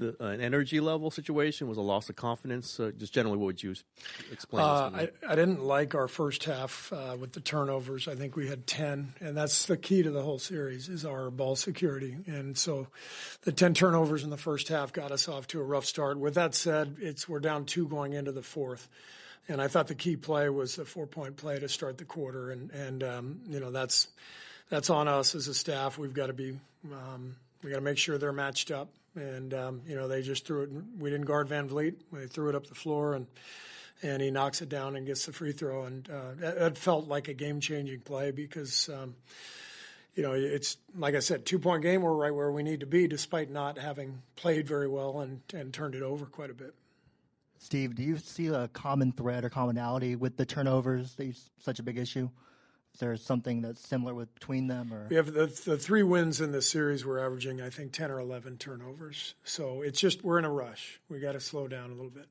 an energy level situation? Was a loss of confidence? Just generally, what would you explain? I didn't like our first half with the turnovers. I think we had 10, and that's the key to the whole series is our ball security. And so the 10 turnovers in the first half got us off to a rough start. With that said, we're down 2 going into the fourth. And I thought the key play was the 4-point play to start the quarter. And that's on us as a staff. We've got to be we got to make sure they're matched up. And, they just threw it. We didn't guard Van Vliet. They threw it up the floor, and he knocks it down and gets the free throw. And it felt like a game-changing play because, it's, like I said, 2-point game. We're right where we need to be despite not having played very well and turned it over quite a bit. Steve, do you see a common thread or commonality with the turnovers? That's such a big issue. Is there something that's similar between them? Or we have the 3 wins in this series. We're averaging, I think, 10 or 11 turnovers. So it's just we're in a rush. We got to slow down a little bit.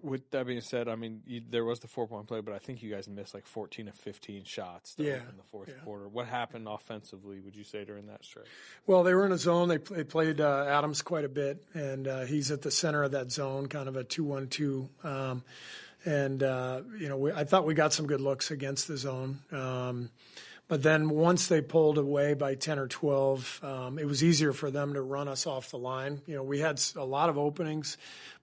With that being said, I mean, there was the 4-point play, but I think you guys missed like 14 of 15 shots in the fourth quarter. What happened offensively, would you say, during that stretch? Well, they were in a zone. They played Adams quite a bit, and he's at the center of that zone, kind of a 2-1-2. I thought we got some good looks against the zone. But then once they pulled away by 10 or 12, it was easier for them to run us off the line. We had a lot of openings,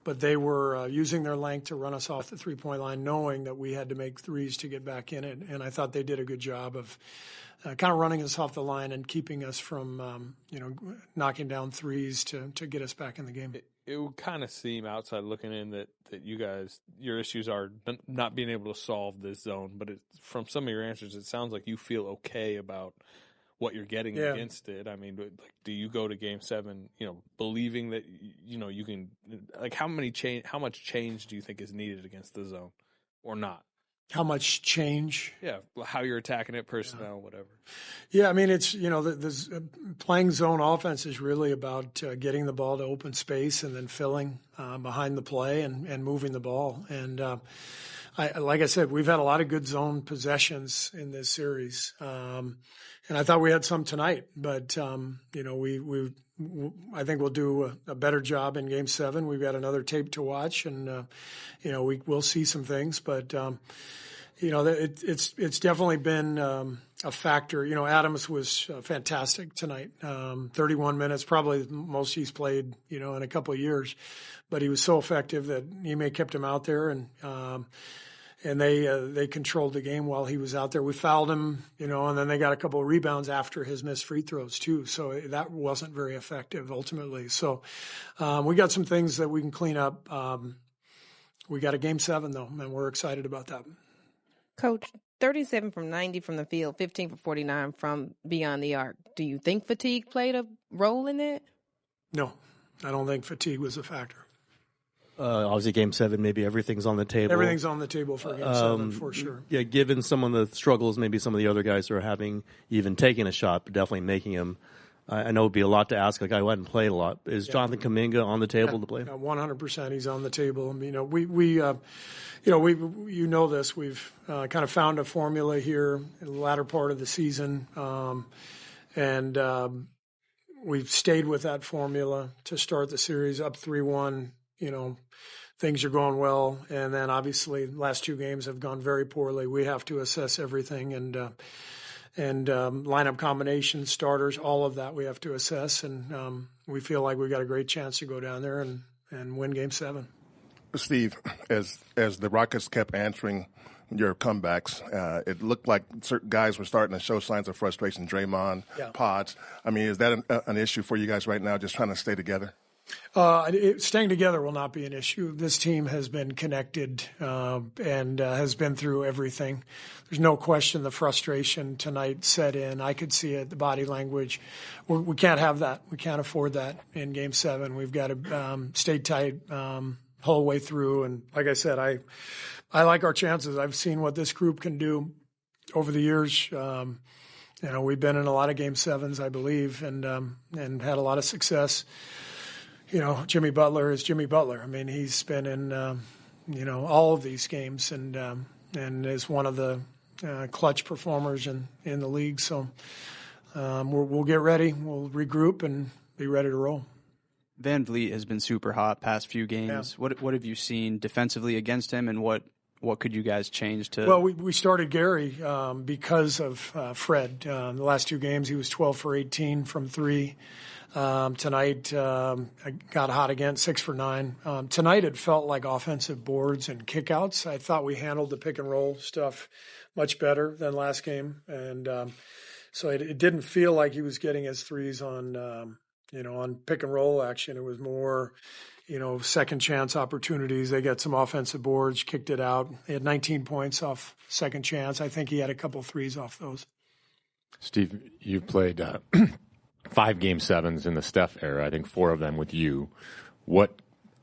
but they were using their length to run us off the 3-point line, knowing that we had to make threes to get back in it. And I thought they did a good job of kind of running us off the line and keeping us from, knocking down threes to get us back in the game. It would kind of seem outside looking in that you guys, your issues are not being able to solve this zone. But from some of your answers, it sounds like you feel okay about what you're getting against it. I mean, do you go to Game 7, believing that, you can, like how much change do you think is needed against the zone or not? How much change? Yeah, how you're attacking it, personnel, whatever. Yeah, I mean, it's, playing zone offense is really about getting the ball to open space and then filling behind the play and moving the ball. And like I said, we've had a lot of good zone possessions in this series. And I thought we had some tonight, but, I think we'll do a better job in Game 7. We've got another tape to watch, and, we'll see some things. But, it's definitely been a factor. Adams was fantastic tonight. 31 minutes, probably the most he's played, in a couple of years. But he was so effective that Ime kept him out there, and they controlled the game while he was out there. We fouled him, and then they got a couple of rebounds after his missed free throws too. So that wasn't very effective ultimately. So we got some things that we can clean up. We got a Game 7 though, and we're excited about that. Coach, 37 from 90 from the field, 15 for 49 from beyond the arc. Do you think fatigue played a role in it? No, I don't think fatigue was a factor. Obviously, Game 7, maybe everything's on the table. Everything's on the table for Game 7, for sure. Yeah, given some of the struggles maybe some of the other guys are having, even taking a shot, but definitely making them. I know it would be a lot to ask a guy who hadn't played a lot. Is Jonathan Kuminga on the table to play? 100% he's on the table. This. We've kind of found a formula here in the latter part of the season, and we've stayed with that formula to start the series up 3-1. Things are going well, and then obviously the last 2 games have gone very poorly. We have to assess everything and lineup combinations, starters, all of that we have to assess, and we feel like we got a great chance to go down there and win Game 7. Steve, as the Rockets kept answering your comebacks, it looked like certain guys were starting to show signs of frustration. Draymond, Pods. I mean, is that an issue for you guys right now, just trying to stay together? Staying together will not be an issue. This team has been connected and has been through everything. There's no question the frustration tonight set in. I could see it, the body language. We can't have that. We can't afford that in Game 7. We've got to stay tight whole way through. And like I said, I like our chances. I've seen what this group can do over the years. We've been in a lot of Game 7s, I believe, and had a lot of success. Jimmy Butler is Jimmy Butler. I mean, he's been in, all of these games and is one of the clutch performers in the league. So we'll get ready. We'll regroup and be ready to roll. Van Vliet has been super hot past few games. Yeah. What have you seen defensively against him, and what could you guys change to? Well, we started Gary because of Fred. The last 2 games, he was 12 for 18 from 3. Tonight, I got hot again, 6 for 9. Tonight, it felt like offensive boards and kickouts. I thought we handled the pick and roll stuff much better than last game, and so it didn't feel like he was getting his threes on on pick and roll action. It was more, second chance opportunities. They got some offensive boards, kicked it out. They had 19 points off second chance. I think he had a couple threes off those. Steve, you've played 5 Game 7s in the Steph era. I think 4 of them with you.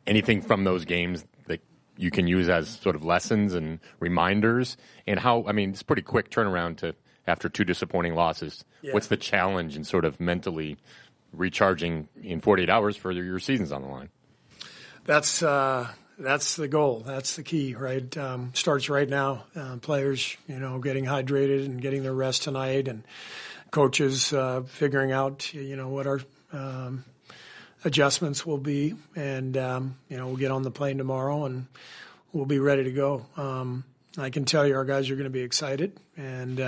Anything from those games that you can use as sort of lessons and reminders? And it's a pretty quick turnaround after 2 disappointing losses. Yeah. What's the challenge in sort of mentally recharging in 48 hours for your season's on the line? That's the goal. That's the key, right? Starts right now. Players, getting hydrated and getting their rest tonight, and coaches figuring out, what our adjustments will be, and we'll get on the plane tomorrow and we'll be ready to go. I can tell you, our guys are going to be excited, and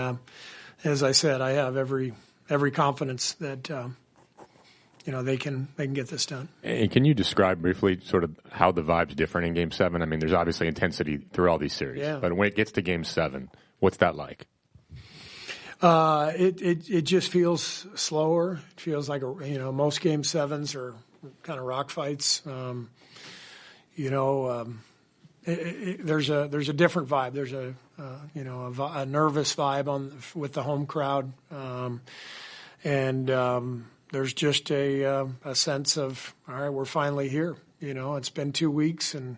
as I said, I have every confidence that they can get this done. And can you describe briefly sort of how the vibe's different in Game 7? I mean, there's obviously intensity through all these series, but when it gets to Game 7, what's that like? It just feels slower. It feels like most Game 7s are kind of rock fights. There's a different vibe. There's a nervous vibe with the home crowd, and there's just a sense of, all right, we're finally here. It's been 2 weeks and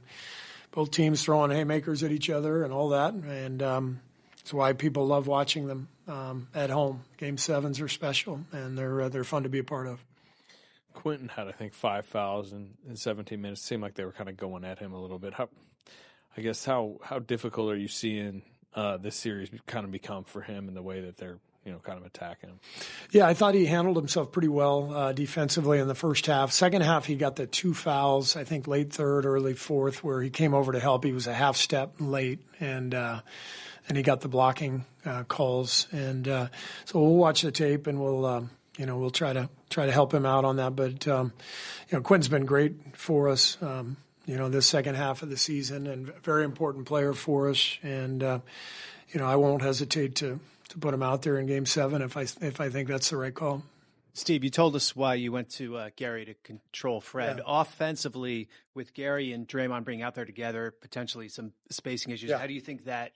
both teams throwing haymakers at each other and all that, and that's why people love watching them at home. Game 7s are special, and they're fun to be a part of. Quentin had, I think, 5 fouls in 17 minutes. It seemed like they were kind of going at him a little bit. How difficult are you seeing this series kind of become for him in the way that they're kind of attacking him? Yeah, I thought he handled himself pretty well defensively in the first half. Second half, he got the 2 fouls, I think late third, early fourth, where he came over to help. He was a half step late, and he got the blocking calls. And so we'll watch the tape, and we'll try to help him out on that. But Quentin's been great for us. This second half of the season, and a very important player for us. And I won't hesitate to put him out there in Game 7 if I think that's the right call. Steve, you told us why you went to Gary to control Fred. Yeah. Offensively, with Gary and Draymond being out there together, potentially some spacing issues, how do you think that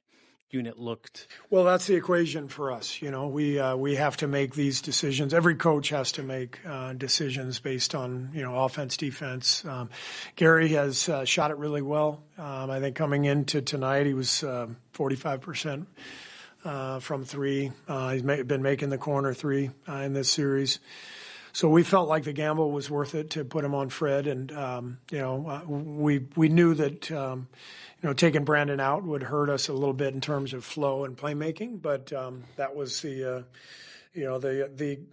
unit looked? Well, that's the equation for us. We have to make these decisions. Every coach has to make decisions based on offense, defense. Gary has shot it really well. I think coming into tonight, he was 45% from 3. He's been making the corner 3 in this series. So we felt like the gamble was worth it to put him on Fred, and we knew that taking Brandon out would hurt us a little bit in terms of flow and playmaking, but that was the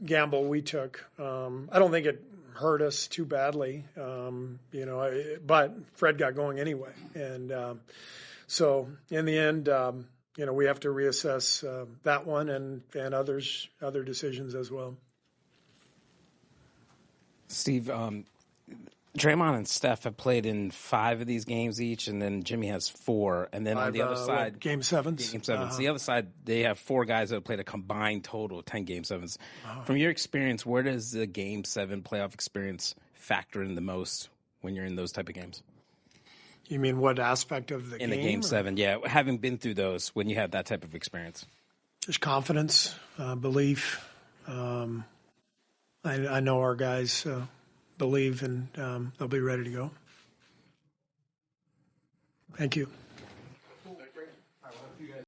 gamble we took. I don't think it hurt us too badly, but Fred got going anyway, and so in the end, we have to reassess that one and other decisions as well. Steve, Draymond and Steph have played in 5 of these games each, and then Jimmy has 4. And then on the other side, Game 7s. Game 7s. The other side, they have 4 guys that have played a combined total of 10 Game 7s. From your experience, where does the Game 7 playoff experience factor in the most when you're in those type of games? You mean what aspect of the game? In the Game 7, yeah. Having been through those, when you have that type of experience. There's confidence, belief. I know our guys believe, and they'll be ready to go. Thank you.